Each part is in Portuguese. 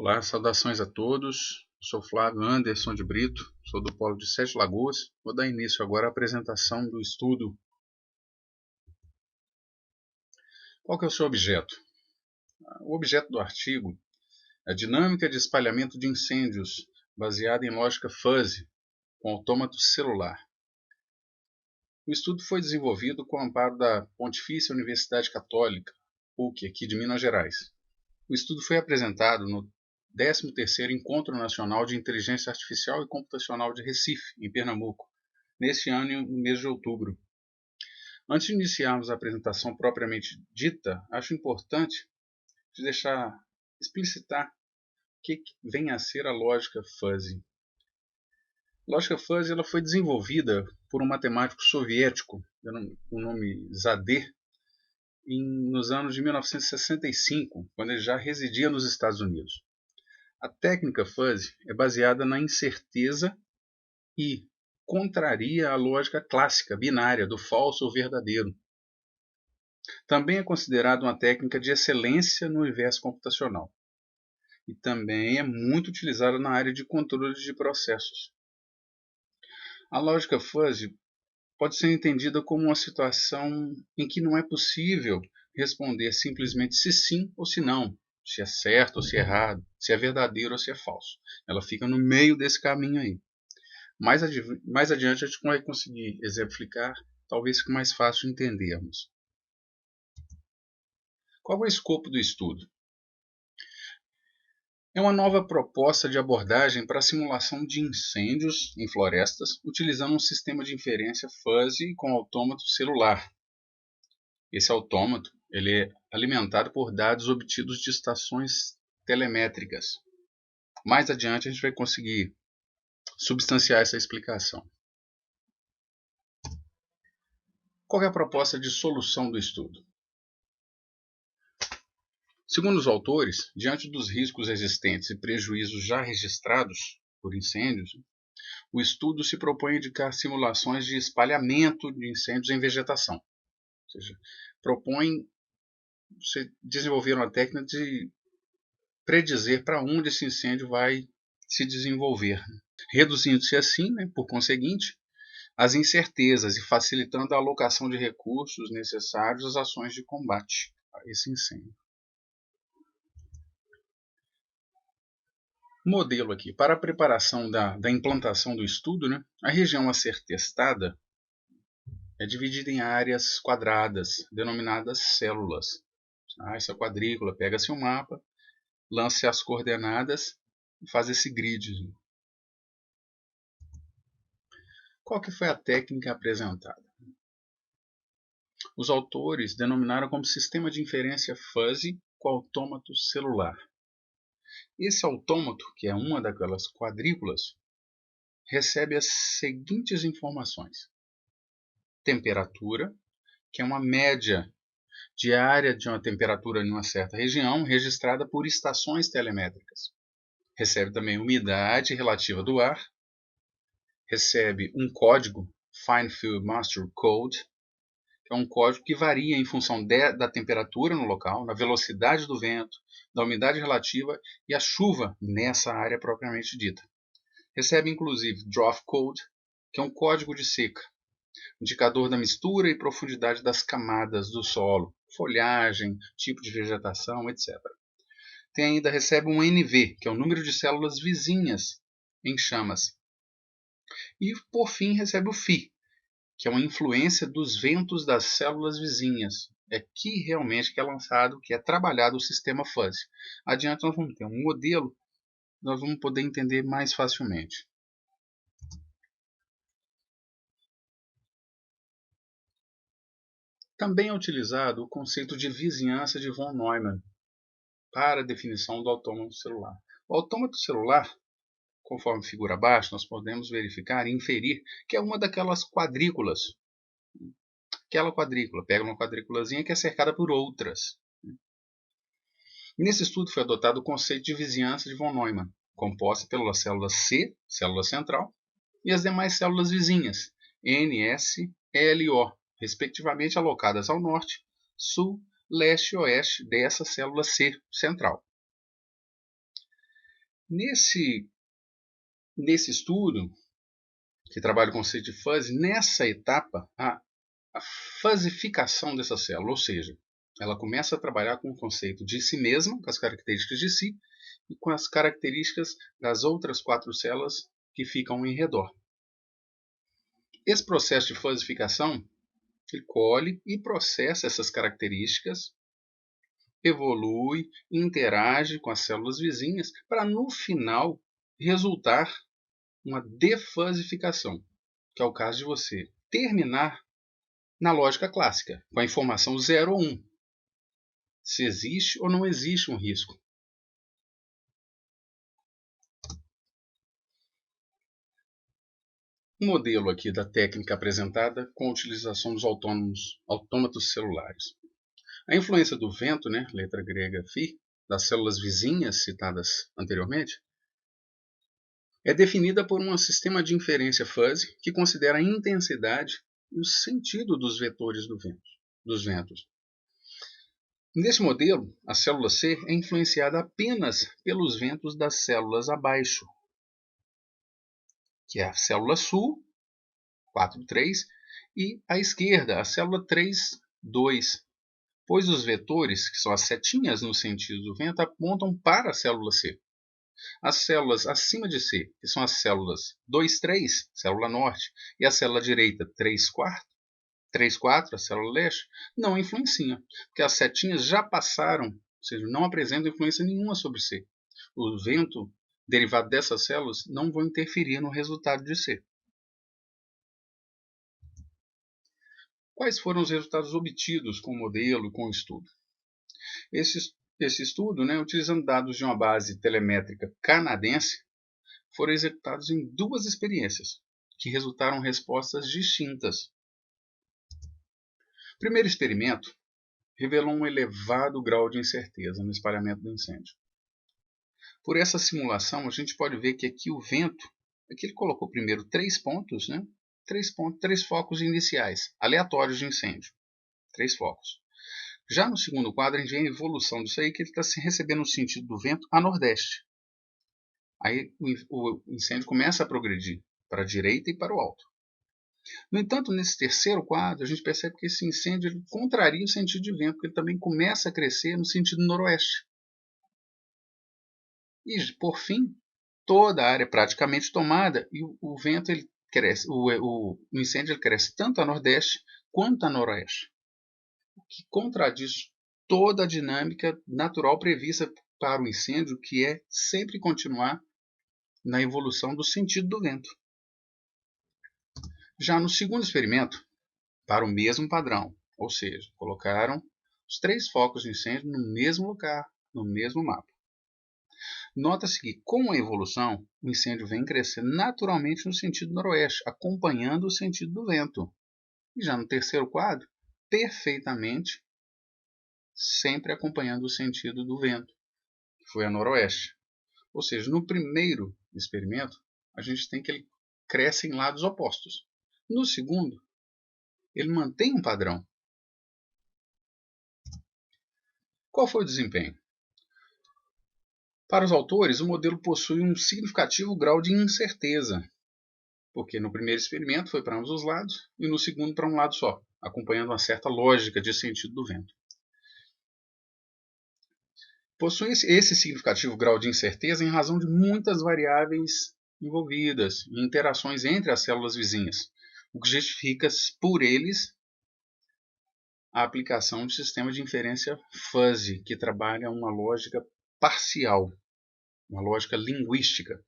Olá, saudações a todos. Eu sou Flávio Anderson de Brito, sou do Polo de Sete Lagoas. Vou dar início agora à apresentação do estudo. Qual que é o seu objeto? O objeto do artigo é a dinâmica de espalhamento de incêndios baseada em lógica fuzzy com autômato celular. O estudo foi desenvolvido com o amparo da Pontifícia Universidade Católica, PUC, aqui de Minas Gerais. O estudo foi apresentado no 13º Encontro Nacional de Inteligência Artificial e Computacional de Recife, em Pernambuco, neste ano, no mês de outubro. Antes de iniciarmos a apresentação propriamente dita, acho importante explicitar o que vem a ser a lógica fuzzy. A lógica fuzzy ela foi desenvolvida por um matemático soviético, o nome Zadeh, nos anos de 1965, quando ele já residia nos Estados Unidos. A técnica fuzzy é baseada na incerteza e contraria a lógica clássica, binária, do falso ou verdadeiro. Também é considerada uma técnica de excelência no universo computacional. E também é muito utilizada na área de controle de processos. A lógica fuzzy pode ser entendida como uma situação em que não é possível responder simplesmente se sim ou se não, se é certo ou se é errado, se é verdadeiro ou se é falso. Ela fica no meio desse caminho aí. Mais adiante a gente vai conseguir exemplificar, talvez fique mais fácil de entendermos. Qual é o escopo do estudo? É uma nova proposta de abordagem para a simulação de incêndios em florestas, utilizando um sistema de inferência fuzzy com autômato celular. Esse autômato ele é alimentado por dados obtidos de estações telemétricas. Mais adiante a gente vai conseguir substanciar essa explicação. Qual é a proposta de solução do estudo? Segundo os autores, diante dos riscos existentes e prejuízos já registrados por incêndios, o estudo se propõe a indicar simulações de espalhamento de incêndios em vegetação. Ou seja, propõe você desenvolver uma técnica de predizer para onde esse incêndio vai se desenvolver, reduzindo-se assim, por conseguinte, as incertezas e facilitando a alocação de recursos necessários às ações de combate a esse incêndio. Modelo aqui. Para a preparação da implantação do estudo, a região a ser testada é dividida em áreas quadradas, denominadas células. Essa quadrícula, pega-se um mapa, lança as coordenadas e faz esse grid. Qual que foi a técnica apresentada? Os autores denominaram como sistema de inferência fuzzy com autômato celular. Esse autômato, que é uma daquelas quadrículas, recebe as seguintes informações. Temperatura, que é uma média diária de uma temperatura em uma certa região, registrada por estações telemétricas. Recebe também umidade relativa do ar, recebe um código, Fine Field Master Code, que é um código que varia em função da temperatura no local, da velocidade do vento, da umidade relativa e a chuva nessa área propriamente dita. Recebe inclusive Drought Code, que é um código de seca, indicador da mistura e profundidade das camadas do solo, folhagem, tipo de vegetação, etc. Recebe um NV, que é o número de células vizinhas em chamas. E, por fim, recebe o Φ, que é uma influência dos ventos das células vizinhas. É aqui realmente que é lançado, que é trabalhado o sistema fuzzy. Adiante nós vamos ter um modelo que nós vamos poder entender mais facilmente. Também é utilizado o conceito de vizinhança de von Neumann para a definição do autômato celular. O autômato celular, conforme figura abaixo, nós podemos verificar e inferir que é uma daquelas quadrículas. Aquela quadrícula, pega uma quadrículazinha que é cercada por outras. Nesse estudo foi adotado o conceito de vizinhança de von Neumann, composta pela célula C, célula central, e as demais células vizinhas, N, S, L e O, respectivamente alocadas ao norte, sul, leste e oeste dessa célula C central. Nesse estudo, que trabalha o conceito de fuzzy, nessa etapa, a fuzzificação dessa célula, ou seja, ela começa a trabalhar com o conceito de si mesma, com as características de si, e com as características das outras 4 células que ficam em redor. Esse processo de fuzzificação, ele colhe e processa essas características, evolui, interage com as células vizinhas, para no final resultar uma defuzzificação, que é o caso de você terminar na lógica clássica, com a informação 0 ou 1. Se existe ou não existe um risco. Um modelo aqui da técnica apresentada com a utilização dos autômatos celulares. A influência do vento, letra grega φ, das células vizinhas citadas anteriormente, é definida por um sistema de inferência fuzzy que considera a intensidade e o sentido dos vetores dos ventos. Nesse modelo, a célula C é influenciada apenas pelos ventos das células abaixo, que é a célula sul, 4,3, e à esquerda, a célula 3,2, pois os vetores, que são as setinhas no sentido do vento, apontam para a célula C. As células acima de C, que são as células 2,3, célula norte, e a célula direita 3,4, a célula leste, não influenciam, porque as setinhas já passaram, ou seja, não apresentam influência nenhuma sobre C. O vento derivado dessas células não vão interferir no resultado de C. Quais foram os resultados obtidos com o modelo e com o estudo? Esse estudo, utilizando dados de uma base telemétrica canadense, foram executados em 2 experiências, que resultaram respostas distintas. O primeiro experimento revelou um elevado grau de incerteza no espalhamento do incêndio. Por essa simulação, a gente pode ver que aqui o vento, aqui ele colocou primeiro 3 pontos, 3 focos iniciais, aleatórios de incêndio. 3 focos. Já no segundo quadro, a gente vê a evolução disso aí, que ele está recebendo o sentido do vento a nordeste. Aí o incêndio começa a progredir para a direita e para o alto. No entanto, nesse terceiro quadro, a gente percebe que esse incêndio ele contraria o sentido de vento, porque ele também começa a crescer no sentido noroeste. E, por fim, toda a área é praticamente tomada e o vento ele cresce, o incêndio ele cresce tanto a nordeste quanto a noroeste, o que contradiz toda a dinâmica natural prevista para o incêndio, que é sempre continuar na evolução do sentido do vento. Já no segundo experimento, para o mesmo padrão, ou seja, colocaram os 3 focos de incêndio no mesmo lugar, no mesmo mapa. Nota-se que, com a evolução, o incêndio vem crescendo naturalmente no sentido noroeste, acompanhando o sentido do vento. E já no terceiro quadro, perfeitamente, sempre acompanhando o sentido do vento, que foi a noroeste. Ou seja, no primeiro experimento, a gente tem que ele cresce em lados opostos. No segundo, ele mantém um padrão. Qual foi o desempenho? Para os autores, o modelo possui um significativo grau de incerteza, porque no primeiro experimento foi para ambos os lados e no segundo para um lado só, acompanhando uma certa lógica de sentido do vento. Possui esse significativo grau de incerteza em razão de muitas variáveis envolvidas e interações entre as células vizinhas, o que justifica por eles a aplicação de sistema de inferência fuzzy, que trabalha uma lógica parcial, uma lógica linguística.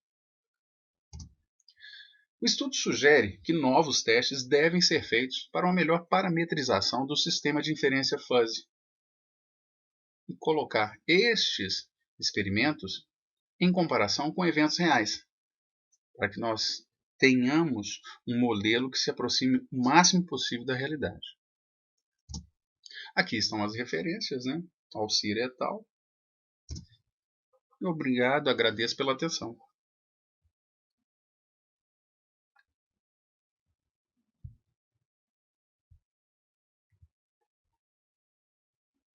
O estudo sugere que novos testes devem ser feitos para uma melhor parametrização do sistema de inferência fuzzy e colocar estes experimentos em comparação com eventos reais, para que nós tenhamos um modelo que se aproxime o máximo possível da realidade. Aqui estão as referências, Alcira et al. Obrigado, agradeço pela atenção.